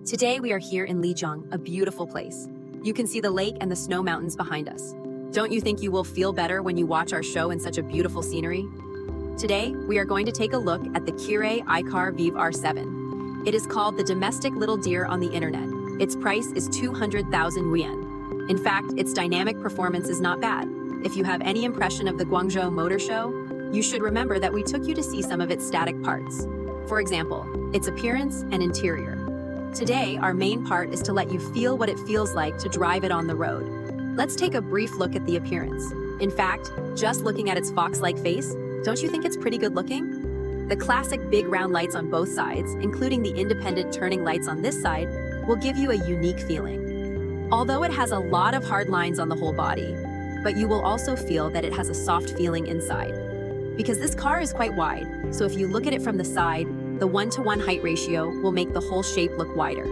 Today we are here in Lijiang, a beautiful place. You can see the lake and the snow mountains behind us. Don't you think you will feel better when you watch our show in such a beautiful scenery? Today, we are going to take a look at the Kirei iCar Vive R7. It is called the domestic little deer on the internet. Its price is 200,000 yuan. In fact, its dynamic performance is not bad. If you have any impression of the Guangzhou Motor Show, you should remember that we took you to see some of its static parts. For example, its appearance and interior. Today, our main part is to let you feel what it feels like to drive it on the road. Let's take a brief look at the appearance. In fact, just looking at its fox-like face, don't you think it's pretty good looking? The classic big round lights on both sides, including the independent turning lights on this side, will give you a unique feeling. Although it has a lot of hard lines on the whole body, but you will also feel that it has a soft feeling inside. Because this car is quite wide, so if you look at it from the side, the 1-to-1 height ratio will make the whole shape look wider.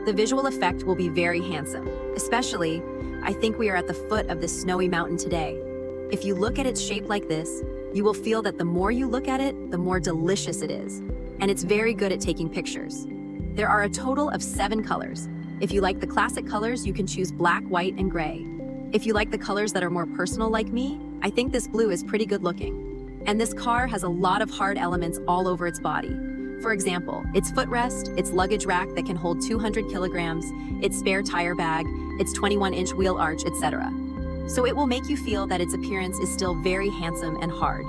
The visual effect will be very handsome. Especially, I think we are at the foot of this snowy mountain today. If you look at its shape like this, you will feel that the more you look at it, the more delicious it is. And it's very good at taking pictures. There are a total of 7 colors. If you like the classic colors, you can choose black, white, and gray. If you like the colors that are more personal like me, I think this blue is pretty good looking. And this car has a lot of hard elements all over its body. For example, its footrest, its luggage rack that can hold 200 kilograms, its spare tire bag, its 21-inch wheel arch, etc. So it will make you feel that its appearance is still very handsome and hard.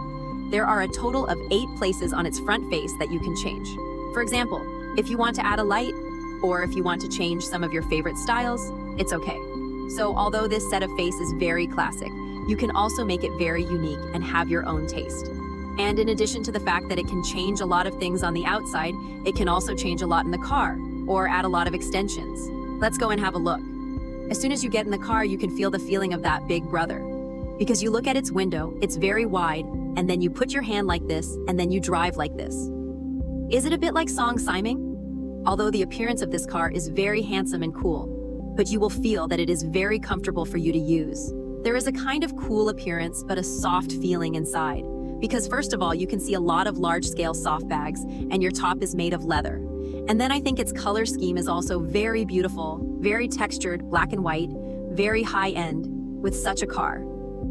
There are a total of 8 places on its front face that you can change. For example, if you want to add a light, or if you want to change some of your favorite styles, it's okay. So although this set of face is very classic, you can also make it very unique and have your own taste. And in addition to the fact that it can change a lot of things on the outside, it can also change a lot in the car, or add a lot of extensions. Let's go and have a look. As soon as you get in the car, you can feel the feeling of that big brother. Because you look at its window, it's very wide, and then you put your hand like this, and then you drive like this. Is it a bit like Song Siming? Although the appearance of this car is very handsome and cool, but you will feel that it is very comfortable for you to use. There is a kind of cool appearance, but a soft feeling inside. Because first of all, you can see a lot of large-scale soft bags, and your top is made of leather. And then I think its color scheme is also very beautiful, very textured, black and white, very high-end, with such a car.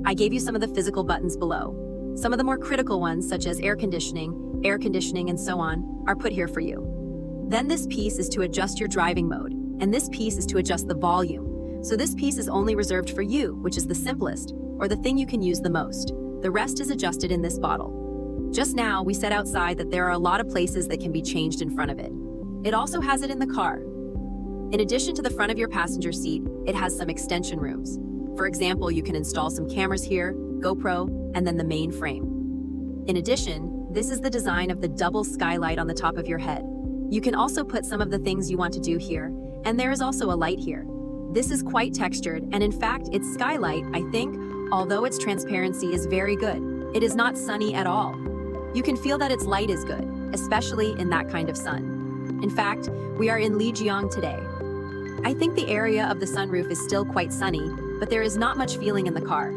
I gave you some of the physical buttons below. Some of the more critical ones, such as air conditioning, and so on, are put here for you. Then this piece is to adjust your driving mode, and this piece is to adjust the volume. So this piece is only reserved for you, which is the simplest, or the thing you can use the most. The rest is adjusted in this bottle. Just now, we said outside that there are a lot of places that can be changed in front of it. It also has it in the car. In addition to the front of your passenger seat, it has some extension rooms. For example, you can install some cameras here, GoPro, and then the main frame. In addition, this is the design of the double skylight on the top of your head. You can also put some of the things you want to do here, and there is also a light here. This is quite textured, and in fact, its skylight, I think, although its transparency is very good, it is not sunny at all. You can feel that its light is good, especially in that kind of sun. In fact, we are in Lijiang today. I think the area of the sunroof is still quite sunny, but there is not much feeling in the car.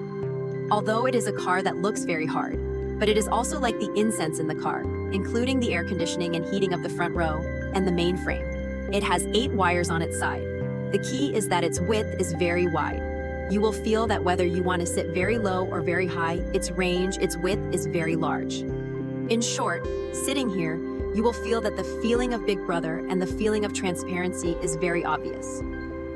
Although it is a car that looks very hard, but it is also like the incense in the car, including the air conditioning and heating of the front row and the main frame. It has 8 wires on its side. The key is that its width is very wide. You will feel that whether you want to sit very low or very high, its range, its width is very large. In short, sitting here, you will feel that the feeling of Big Brother and the feeling of transparency is very obvious.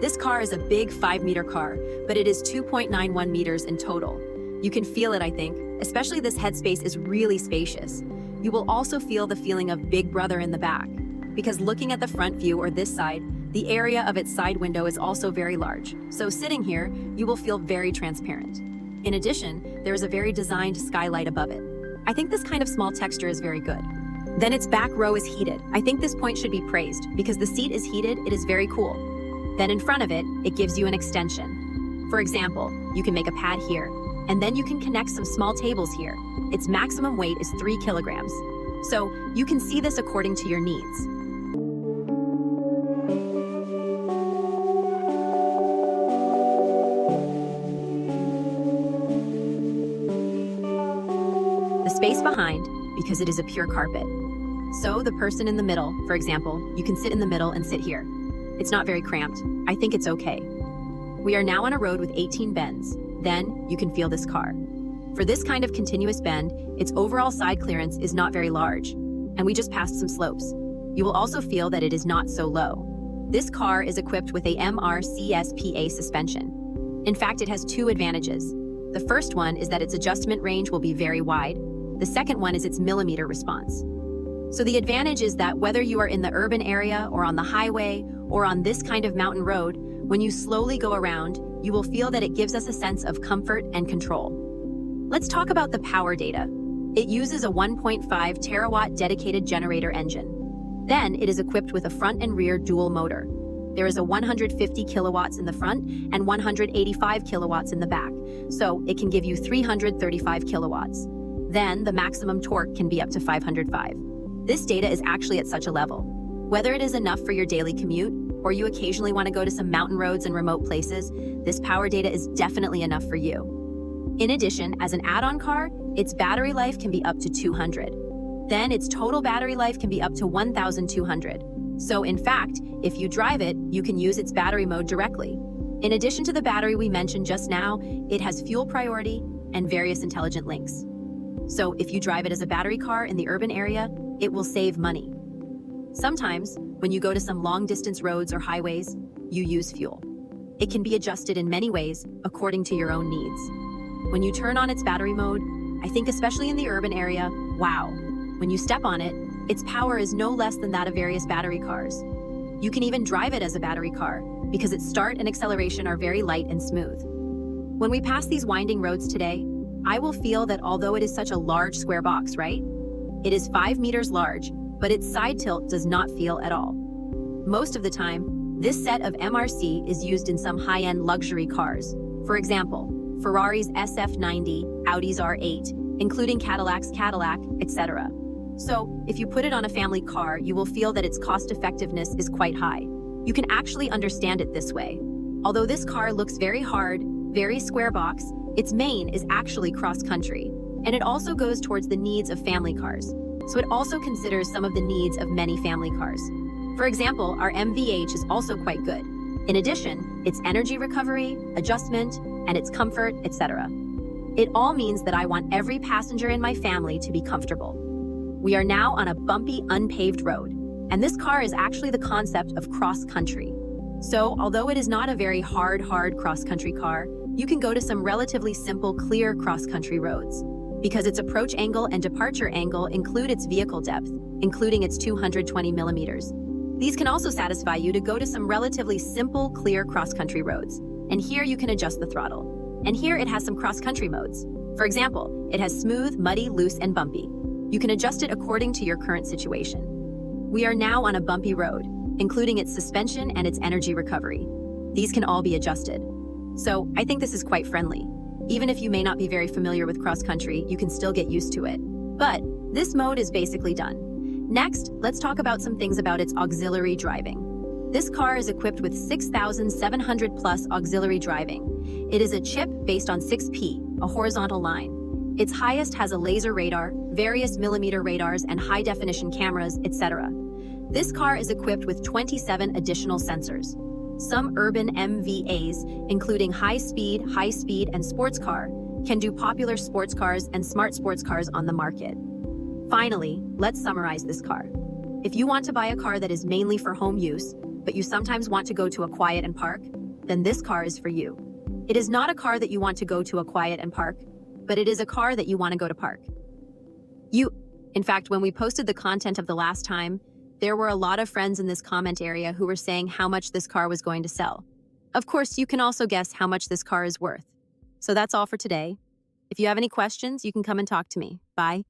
This car is a big 5-meter car, but it is 2.91 meters in total. You can feel it, I think, especially this headspace is really spacious. You will also feel the feeling of Big Brother in the back, because looking at the front view or this side, the area of its side window is also very large. So sitting here, you will feel very transparent. In addition, there is a very designed skylight above it. I think this kind of small texture is very good. Then its back row is heated. I think this point should be praised. Because the seat is heated, it is very cool. Then in front of it, it gives you an extension. For example, you can make a pad here, and then you can connect some small tables here. Its maximum weight is 3 kilograms. So you can see this according to your needs. The space behind, because it is a pure carpet. So the person in the middle, for example, you can sit in the middle and sit here. It's not very cramped. I think it's okay. We are now on a road with 18 bends. Then, you can feel this car. For this kind of continuous bend, its overall side clearance is not very large, and we just passed some slopes. You will also feel that it is not so low. This car is equipped with a MRCSPA suspension. In fact, it has two advantages. The first one is that its adjustment range will be very wide. The second one is its millimeter response. So the advantage is that whether you are in the urban area or on the highway or on this kind of mountain road, when you slowly go around, you will feel that it gives us a sense of comfort and control. Let's talk about the power data. It uses a 1.5 terawatt dedicated generator engine. Then it is equipped with a front and rear dual motor. There is a 150 kilowatts in the front and 185 kilowatts in the back, so it can give you 335 kilowatts. Then the maximum torque can be up to 505. This data is actually at such a level. Whether it is enough for your daily commute, or you occasionally want to go to some mountain roads and remote places, this power data is definitely enough for you. In addition, as an add-on car, its battery life can be up to 200. Then its total battery life can be up to 1,200. So in fact, if you drive it, you can use its battery mode directly. In addition to the battery we mentioned just now, it has fuel priority and various intelligent links. So if you drive it as a battery car in the urban area, it will save money. Sometimes, when you go to some long-distance roads or highways, you use fuel. It can be adjusted in many ways according to your own needs. When you turn on its battery mode, I think especially in the urban area, wow. When you step on it, its power is no less than that of various battery cars. You can even drive it as a battery car because its start and acceleration are very light and smooth. When we pass these winding roads today, I will feel that although it is such a large square box, right? It is 5 meters large, but its side tilt does not feel at all. Most of the time, this set of MRC is used in some high-end luxury cars. For example, Ferrari's SF90, Audi's R8, including Cadillac's Cadillac, etc. So, if you put it on a family car, you will feel that its cost-effectiveness is quite high. You can actually understand it this way. Although this car looks very hard, very square box, its main is actually cross-country, and it also goes towards the needs of family cars. So it also considers some of the needs of many family cars. For example, our MVH is also quite good. In addition, its energy recovery, adjustment, and its comfort, etc. It all means that I want every passenger in my family to be comfortable. We are now on a bumpy, unpaved road, and this car is actually the concept of cross-country. So, although it is not a very hard cross-country car, you can go to some relatively simple, clear cross-country roads, because its approach angle and departure angle include its vehicle depth, including its 220 millimeters. These can also satisfy you to go to some relatively simple, clear cross-country roads. And here you can adjust the throttle. And here it has some cross-country modes. For example, it has smooth, muddy, loose, and bumpy. You can adjust it according to your current situation. We are now on a bumpy road, including its suspension and its energy recovery. These can all be adjusted. So I think this is quite friendly. Even if you may not be very familiar with cross-country, you can still get used to it. But this mode is basically done. Next, let's talk about some things about its auxiliary driving. This car is equipped with 6,700 plus auxiliary driving. It is a chip based on 6P, a horizontal line. Its highest has a laser radar, various millimeter radars, and high-definition cameras, etc. This car is equipped with 27 additional sensors. Some urban MVAs, including high-speed, and sports car, can do popular sports cars and smart sports cars on the market. Finally, let's summarize this car. If you want to buy a car that is mainly for home use, but you sometimes want to go to a quiet and park, then this car is for you. It is not a car that you want to go to a quiet and park, but it is a car that you want to go to park. In fact, when we posted the content of the last time, there were a lot of friends in this comment area who were saying how much this car was going to sell. Of course, you can also guess how much this car is worth. So that's all for today. If you have any questions, you can come and talk to me. Bye.